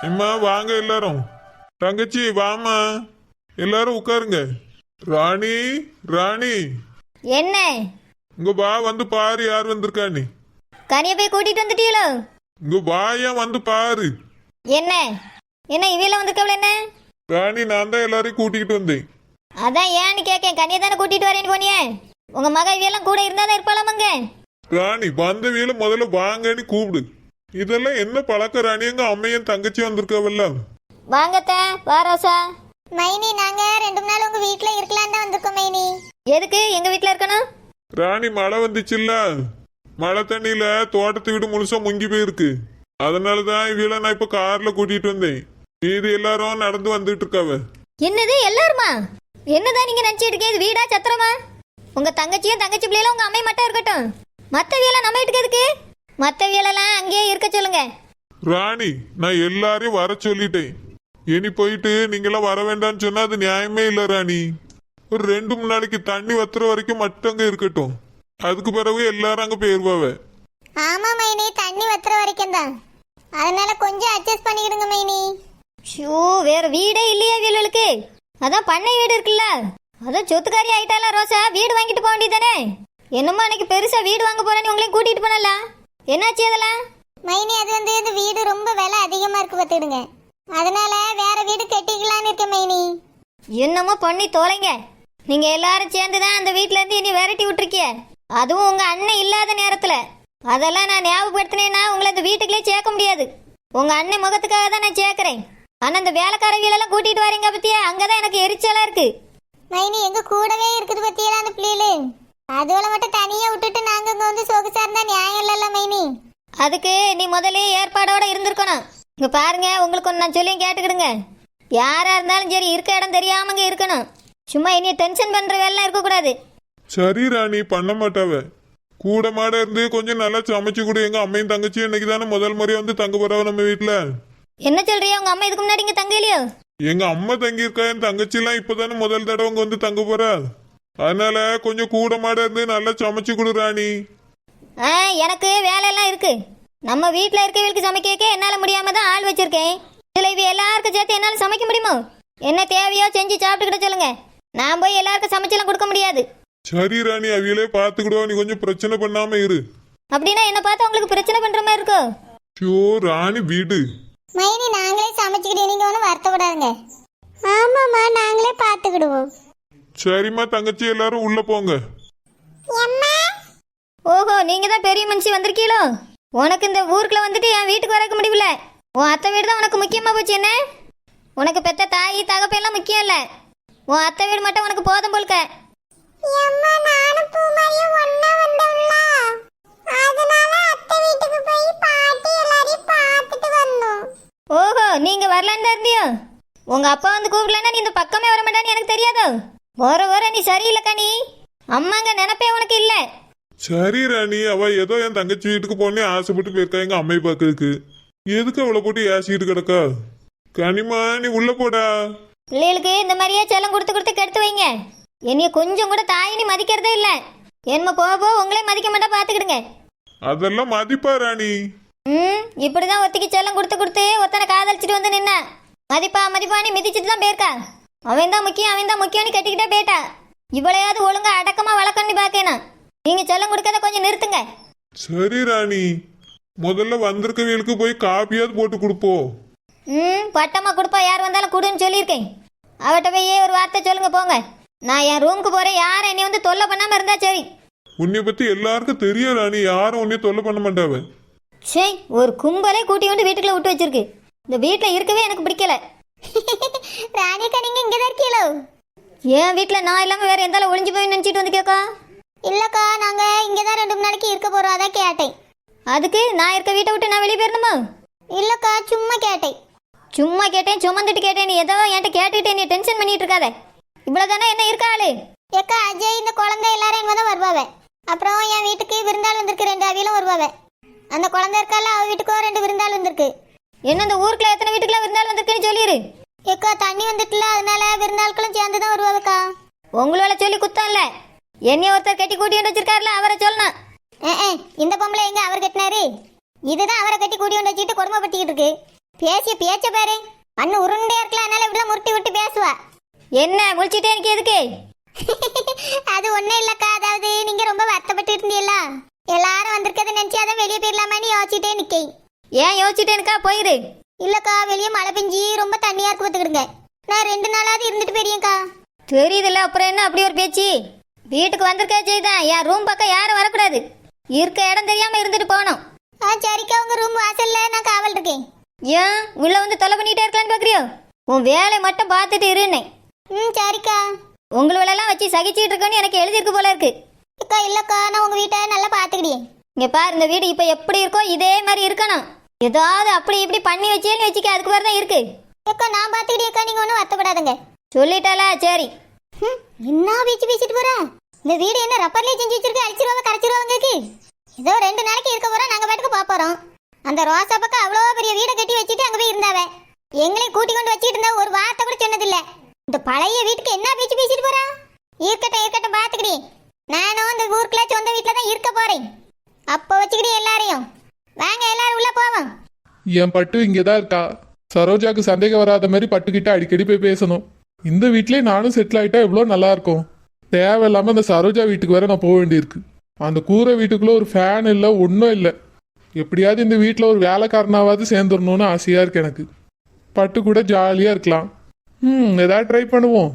அம்மா வாங்க எல்லாரும். தங்கச்சி வாமா, எல்லாரும் உட்காருங்க. ராணி ராணி என்ன இங்க வா, வந்து பாரு யார் வந்திருக்கா. நீ கனியை போய் கூட்டிட்டு வந்துட்டீங்களோ? இங்க வாயா, வந்து பாரு. என்ன என்ன இவையில வந்திருக்கவள என்ன? ராணி நான் தான் எல்லாரையும் கூட்டிகிட்டு வந்தேன். அதான் ஏன்னு கேட்கேன். கனியை தானே கூட்டிட்டு வரேன்னு போனியே. உங்க மக இவையெல்லாம் கூட இருந்தாதான் இருப்பாளாமங்க. ராணி வந்த வீல முதல்ல வாங்கன்னு கூப்பிடு. இதெல்லாம் என்ன பழக்கம் ராணி? எங்க அம்மையும் தங்கச்சி வந்திருக்கவல்ல. வாங்கத்த வா ரோசா. மைனி நாங்க 2 நாள் உங்க வீட்ல இருக்கலாம்னு தான் வந்திருக்கோம் மைனி. எதுக்கு எங்க வீட்டுல இருக்கணும்? ராணி மழை வந்துச்சுல்ல, மழை தண்ணியில தோட்டத்து வீடு முழுசா முங்கி போயிருக்கு. அதனாலதான் இவையில நான் இப்ப கார்ல கூட்டிட்டு வந்தேன். மீதி எல்லாரும் நடந்து வந்துட்டு இருக்காவ. என்னது எல்லாருமா? என்னதான் நீங்க நினைச்சிட்டு இருக்கீங்க? இது வீடா சத்திரமா? உங்க தங்கச்சியும் தங்கச்சி பிள்ளைகளும் உங்க அம்மை மட்டும் இருக்கட்டும். மத்த வீயெல்லாம் நம்ம வீட்டுக்கு எதுக்கு? மத்த வீயெல்லாம் அங்கேயே இருக்க சொல்லுங்க. ராணி நான் எல்லாரையும் வர சொல்லிட்டேன். இனி போயிட்டு நீங்களாம் வர வேண்டாம்னு சொன்னா அது நியாயமே இல்ல ராணி. ஒரு 2-3 நாளைக்கு தண்ணி வத்துற வரைக்கும் மட்டும் அங்க இருக்கட்டும். அதுக்கு பிறகு எல்லாரும் அங்க போயிருவாவ. ஆமா மைனி, தண்ணி வத்துற வரைக்கும் தான். அதனால கொஞ்சம் அட்ஜஸ்ட் பண்ணிடுங்க மைனி. ஷோ, வேற வீடே இல்லையா வீடுகளுக்கு? அதான் பண்ணை வீடு இருக்குல்ல, அதான் சொத்துக்காரி ஆயிட்டால ரோசா. வீடு வாங்கிட்டு போக வேண்டியதானே? என்னமோ அன்னைக்கு பெருசா வீடு வாங்க போறேன்னு உங்களையும் கூட்டிட்டு போனல, என்னாச்சு அதெல்லாம்? மைனி அது வந்து இந்த வீடு ரொம்ப விலை அதிகமா இருக்கு பார்த்துடுங்க. அதனால வேற வீடு கட்டிக்கலான்னு இருக்கேன் மைனி. என்னமோ பண்ணி தோலைங்க. நீங்க எல்லாரும் சேர்ந்துதான் அந்த வீட்டுல இருந்து இனி விரட்டி விட்டுருக்கிய, அதுவும் உங்க அண்ணன் இல்லாத நேரத்துல. அதெல்லாம் நான் ஞாபகப்படுத்தினேன்னா உங்களை இந்த வீட்டுக்குள்ளே சேர்க்க முடியாது. உங்க அண்ணன் முகத்துக்காக தான் நான் சேர்க்கிறேன். ஆனா இந்த வேலைக்கார வீலெல்லாம் கூட்டிட்டு வரீங்க பத்தியா, அங்கதான் எனக்கு எரிச்சலா இருக்கு. மைனி எங்க கூடவே இருக்குது பத்தியெல்லாம் அந்த பிள்ளைகளு. அதுவளை மட்டும் தனியா விட்டுட்டு நாங்க இங்க வந்து சொகுசா இருந்தா நியாயம் இல்லல்ல மைனி. அதுக்கு நீ முதலே ஏற்பாடோட இருந்திருக்கணும். இங்க பாருங்க, உங்களுக்கு ஒன்று நான் சொல்லி கேட்டுக்கிடுங்க. யாரா இருந்தாலும் சரி, இருக்க இடம் தெரியாமங்க இருக்கணும். சும்மா இனி டென்ஷன் பண்ற வேலை இருக்கக்கூடாது. சரி ராணி, பண்ண மாட்டாவ. கூட மாட இருந்து கொஞ்சம் நல்லா சமைச்சு கொடு. எங்க அம்மையும் தங்கச்சியும் இன்னைக்கு தானே முதல் முறையா வந்து தங்க போறாவ நம்ம வீட்டுல. என்ன சொல்றியா? உங்க அம்மா இதுக்கு முன்னாடி இங்க தங்க இல்லையோ? எங்க அம்மா தங்கி இருக்கா, என் தங்கச்சி எல்லாம் இப்பதானே முதல் தடவை இங்க வந்து தங்க போறா. அதனால கொஞ்சம் கூட மாட இருந்து நல்லா சமைச்சு கொடு ராணி. எனக்கு வேலையெல்லாம் இருக்கு. நம்ம வீட்டில் இருக்கவங்களுக்கு சமைக்க என்னால் முடியாம தான் ஆள் வச்சிருக்கேன். இதில் இவ எல்லாருக்கும் சேர்த்து என்னால் சமைக்க முடியுமோ? என்ன தேவையோ செஞ்சு சாப்பிட்டுக்கிட்ட சொல்லுங்க. நான் போய் எல்லாருக்கும் சமைச்செல்லாம் கொடுக்க முடியாது. சரி ராணி, அவியலே பாத்துக்கிடுவா. நீ கொஞ்சம் பிரச்சனை பண்ணாம இரு. அப்படின்னா என்ன பார்த்தா உங்களுக்கு பிரச்சனை பண்ற மாதிரி இருக்கோ? ஷோ ராணி வீடு. மைனி நாங்களே சமைச்சுக்கிட்டு, நீங்க ஒன்றும் வருத்தப்படாதுங்க. ஆமாம்மா, நாங்களே பார்த்துக்கிடுவோம். சரிம்மா தங்கச்சி, எல்லாரும் உள்ள போங்க. ஓஹோ, நீங்க தான் பெரிய மனுஷி வந்திருக்கீங்களோ? உனக்கு இந்த ஊருக்குள்ள வந்துட்டு என் வீட்டுக்கு வரக்க முடியல. உன் அத்தை வீடு தான் உனக்கு முக்கியமா போச்சு என்ன? உனக்கு பெத்த தாய் தகப்பெல்லாம் முக்கியம் இல்ல. உன் அத்தை வீடு மட்டும் உனக்கு போதும் போல்க. ஓஹோ, நீங்க வரலான்னு தான் இருந்தியோ? உங்க அப்பா வந்து கூப்பிடலன்னா நீ இந்த பக்கமே வர மாட்டான்னு எனக்கு தெரியாதோ? வர நீ சரியில்லைக்கா. நீ அம்மாங்க நினைப்பே உனக்கு இல்ல. சரி ராணி, அவ ஏதோ என் தங்கச்சி வீட்டுக்கு போனே ஆசைப்பட்டு போயிருக்கா எங்க அம்மை பாக்குறதுக்கு. எதுக்கு அவளை போட்டு ஏசிட்டு கிடக்கா? கனிமா நீ உள்ள போடா. பிள்ளைகளுக்கு இந்த மாதிரியே செல்லம் கொடுத்து கொடுத்து கெடுத்து வைங்க. என்னைய கொஞ்சம் கூட தாயினி மதிக்கிறதே இல்ல. என்ன போக உங்களே மதிக்க மாட்டா பாத்துக்கிடுங்க. அதெல்லாம் மதிப்பா ராணி? இப்படிதான் ஒத்திக்கு செல்லம் கொடுத்து கொடுத்து ஒத்தனை காதலிச்சிட்டு வந்து நின்னா மதிப்பானி மிதிச்சிட்டு தான் போயிருக்கா. அவன் தான் முக்கியம்னு கட்டிக்கிட்டே போயிட்டா. இவளையாவது ஒழுங்கா அடக்கமா வளர்க்கணும்னு பாக்கேனா. நீங்க செல்லம் கொடுக்கறத கொஞ்சம் நிறுத்துங்க. சரி ராணி, முதல்ல வந்திருக்கவங்களுக்கு போய் காப்பியாவது போட்டு கொடுப்போம். பட்டமா கொடுப்பா, யார் வந்தாலும் கொடுன்னு சொல்லியிருக்கேன். அவட்ட போய் ஒரு வார்த்தை சொல்லுங்க போங்க. நான் என் ரூமுக்கு போறேன். யாரும் என்னை வந்து தொல்லை பண்ணாம இருந்தா சரி. உன்னை பத்தி எல்லாருக்கும் தெரியும் ராணி, யாரும் உன்னைய தொல்லை பண்ண மாட்டாவ. சரி, ஒரு கும்பலே கூட்டி வந்து வீட்டுக்குள்ள விட்டு வச்சிருக்கு. இந்த வீட்டுல இருக்கவே எனக்கு பிடிக்கல. ராணிக்கா நீங்க இங்கதான் இருக்கீங்களோ? என் வீட்டுல நான் இல்லாம வேற எந்தாலும் ஒளிஞ்சு போய் நினைச்சிட்டு வந்து கேட்கா? இல்லக்கா, நாங்க இங்கதான் 2 நாளைக்கு இருக்க போறோம், அதான் கேட்டேன். அதுக்கு நான் இருக்க வீட்டை விட்டு நான் வெளியே போயிருந்தோமா? இல்லக்கா, சும்மா கேட்டேன். சும்மா கேட்டேன், சுமந்துட்டு கேட்டேன். நீ ஏதோ என்கிட்ட கேட்டுக்கிட்டே நீ டென்ஷன் பண்ணிட்டு இருக்காத. இவ்வளவுதானே என்ன இருக்கா ஆளு? ஏக்கா, அஜய் இந்த குழந்தை எல்லாரும் இங்க தான் வருவாவ. அப்புறம் என் வீட்டுக்கு விருந்தாள் வந்திருக்கு, 2 அவியலும் வருவாவ. அந்த குழந்தை இருக்கால, அவ வீட்டுக்கும் 2 விருந்தாள் வந்திருக்கு. என்ன இந்த ஊருக்குள்ள எத்தனை வீட்டுக்குள்ள விருந்தாள் வந்திருக்குன்னு சொல்லிடு. ஏக்கா, தண்ணி வந்துட்டுல, அதனால விருந்தாள்களும் சேர்ந்து தான் வருவாவக்கா. உங்களோட சொல்லி குத்தம் இல்ல. என்னைய ஒருத்தர் கட்டி கூட்டி வச்சிருக்காருல, அவரை சொல்லணும். இந்த பொம்பளை எங்க அவர் கட்டினாரு? இதுதான் அவரை கட்டி கூட்டி வச்சுட்டு கொடுமைப்பட்டிக்கிட்டு இருக்கு. பேசிய பேச்ச பாரு. மண்ணு உருண்டையா இருக்கலாம், அதனால இப்படிலாம் முருட்டி விட்டு பேசுவா. என்ன முழிச்சிட்டே எனக்கு எதுக்கு? அது ஒண்ணும் இல்லக்கா, அதாவது நீங்க ரொம்ப வருத்தப்பட்டு இருந்தீங்களா, எல்லாரும் வந்திருக்கதை நினைச்சு அதான் வெளியே போயிடலாமான்னு யோசிச்சுட்டே நிக்கேன். ஏன் யோசிச்சுட்டேனுக்கா? போயிரு. இல்லக்கா, வெளியே மழை பெஞ்சி ரொம்ப தண்ணியா இருக்கு பார்த்துக்கிடுங்க. நான் 2 நாளாவது இருந்துட்டு போயிடுங்கக்கா. தெரியுதுல்ல, அப்புறம் என்ன அப்படி ஒரு பேச்சு? வீட்டுக்கு வந்திருக்கா செய்தான், என் ரூம் பக்கம் யாரும் வரக்கூடாது. இருக்க இடம் தெரியாம இருந்துட்டு போகணும். சரிக்கா, உங்க ரூம் வாசல்ல நான் காவல் இருக்கேன். ஏன் உள்ள வந்து தொலை பண்ணிட்டே இருக்கலான்னு பாக்குறியோ? உன் வேலை மட்டும் பார்த்துட்டு இருந்தேன். சரிக்கா. உங்களெல்லாம் வச்சு சகிச்சுட்டு இருக்கோன்னு எனக்கு எழுதிருக்கு போல இருக்கு. அக்கா இல்லக்கா, நான் உங்க வீட்டை நல்லா பாத்துக்கிட்டேன். இங்க பாரு, இந்த வீடு இப்ப எப்படி இருக்கோ இதே மாதிரி இருக்கணும். ஏதாவது அப்படி இப்படி பண்ணி வச்சேன்னு வச்சுக்க, அதுக்கு மாதிரி தான் இருக்கு. அக்கா நான் பாத்துக்கிட்டேக்கா, நீங்க ஒன்றும் வருத்தப்படாதுங்க. சொல்லிட்டாளா? சரி. என்ன பேசிட்டு போறா? இந்த வீடு என்ன ரப்பர்லயே செஞ்சு வச்சிருக்கு, அழிச்சிருவாங்க கரைச்சிருவாங்க. ஏதோ 2 நாளைக்கு இருக்க போறோம், நாங்க பாட்டுக்கு பாப்போம். அந்த ரோசா பக்கம் அவ்வளோ பெரிய வீடை கட்டி வச்சுட்டு அங்க போய் இருந்தாவ. எங்களையும் கூட்டி கொண்டு வச்சுட்டு இருந்தா ஒரு வார்த்தை கூட சொன்னதில்ல. இந்த பழைய வீட்டுக்கு என்ன பேசிட்டு போறா? இருக்கட்டும் பாத்துக்கிடி. நானும் இந்த ஊருக்குள்ள சொந்த வீட்டுல தான் இருக்க போறேன். அப்ப வச்சுக்கிடி எல்லாரையும். வாங்க எல்லாரும் உள்ள போவோம். என் பட்டு இங்கே தான் இருக்கா. சரோஜாக்கு சந்தேகம் வராத மாதிரி பட்டுக்கிட்ட அடிக்கடி போய் பேசணும். இந்த வீட்லயே நானும் செட்டில் ஆகிட்டா எவ்வளோ நல்லா இருக்கும். தேவையில்லாமல் அந்த சரோஜா வீட்டுக்கு வேற நான் போக வேண்டியிருக்கு. அந்த கூரை வீட்டுக்குள்ளே ஒரு ஃபேன் இல்லை, ஒன்றும் இல்லை. எப்படியாவது இந்த வீட்டில் ஒரு வேலைக்காரனாவது சேர்ந்துடணும்னு ஆசையாக இருக்கு எனக்கு. பட்டு கூட ஜாலியாக இருக்கலாம். ஏதாவது ட்ரை பண்ணுவோம்.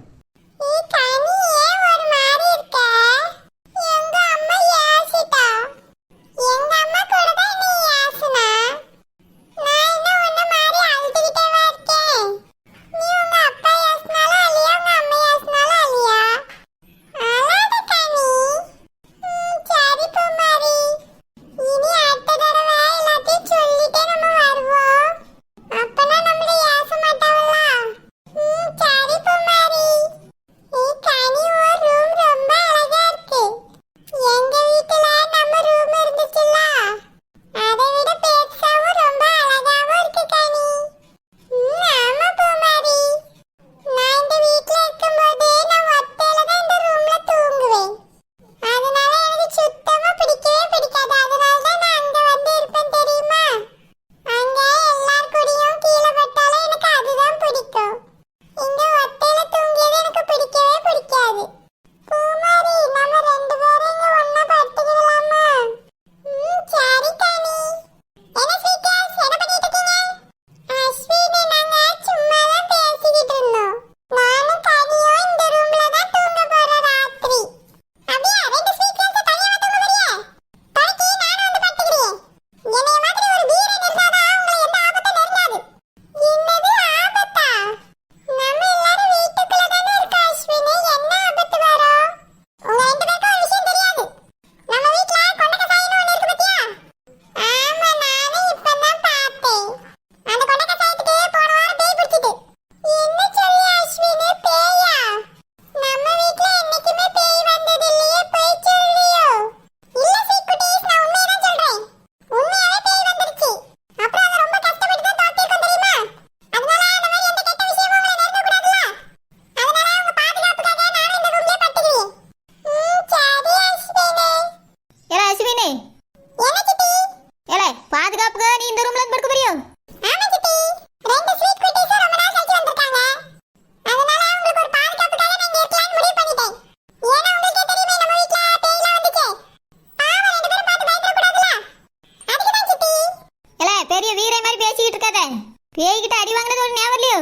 பேய்கிட்ட அடி வாங்கினது ஒரு ஞாபகம் இல்லையோ?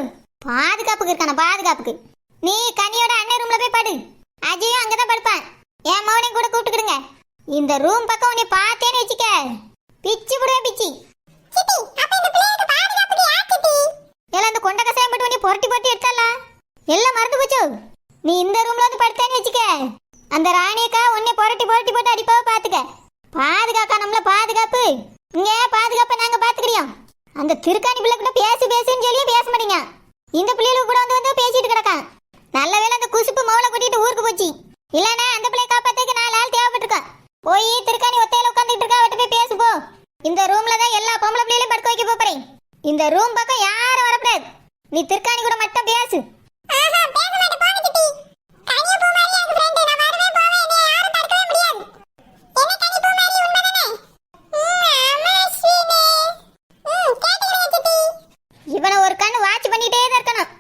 பாதுகாப்புக்கு இருக்கான, பாதுகாப்புக்கு. நீ கனியோட அண்ணன் ரூம்ல போய் படு. அஜயும் அங்கதான் படுப்பான். என் மகனையும் கூட கூப்பிட்டுக்கிடுங்க. இந்த ரூம் பக்கம் உன்னை பார்த்தேன்னு வச்சுக்க, பிச்சு புடுவேன் பிச்சு. எல்லாம் அந்த கொண்ட கசாயம் போட்டு உன்னை புரட்டி புரட்டி எடுத்தால எல்லாம் மறந்து போச்சு. நீ இந்த ரூம்ல வந்து படுத்தேன்னு வச்சுக்க, அந்த ராணியக்கா உன்னை புரட்டி புரட்டி போட்டு அடிப்பாவ பாத்துக்க. பாதுகாக்கா நம்மள பாதுகாப்பு. இங்க பாதுகாப்ப நாங்க பாத்துக்கிறியோம். அந்த திருக்காணி பிள்ளை கூட பேசு பேசுன்னு சொல்லியே பேச மாட்டீங்க. இந்த பிள்ளைகளுக்கு கூட வந்து பேசிட்டு கிடக்கான். நல்ல வேளை அந்த குசுப்பு மோளை கூட்டிட்டு ஊருக்கு போச்சு. இல்லனா அந்த பிள்ளைய காப்பாத்துக்கு 4 ஆள் தேவைப்பட்டிருக்கா. போய் திருக்காணி ஒத்தையில உட்காந்துட்டு இருக்கா, அவட்ட போய் பேசு போ. இந்த ரூம்ல தான் எல்லா பொம்பளை பிள்ளைகளையும் படுக்க வைக்க போறேன். இந்த ரூம் பக்கம் யாரும் வரக்கூடாது. நீ திருக்காணி கூட மட்டும் பேசு. வாட்ச் பண்ணிட்டே தான் இருக்கணும்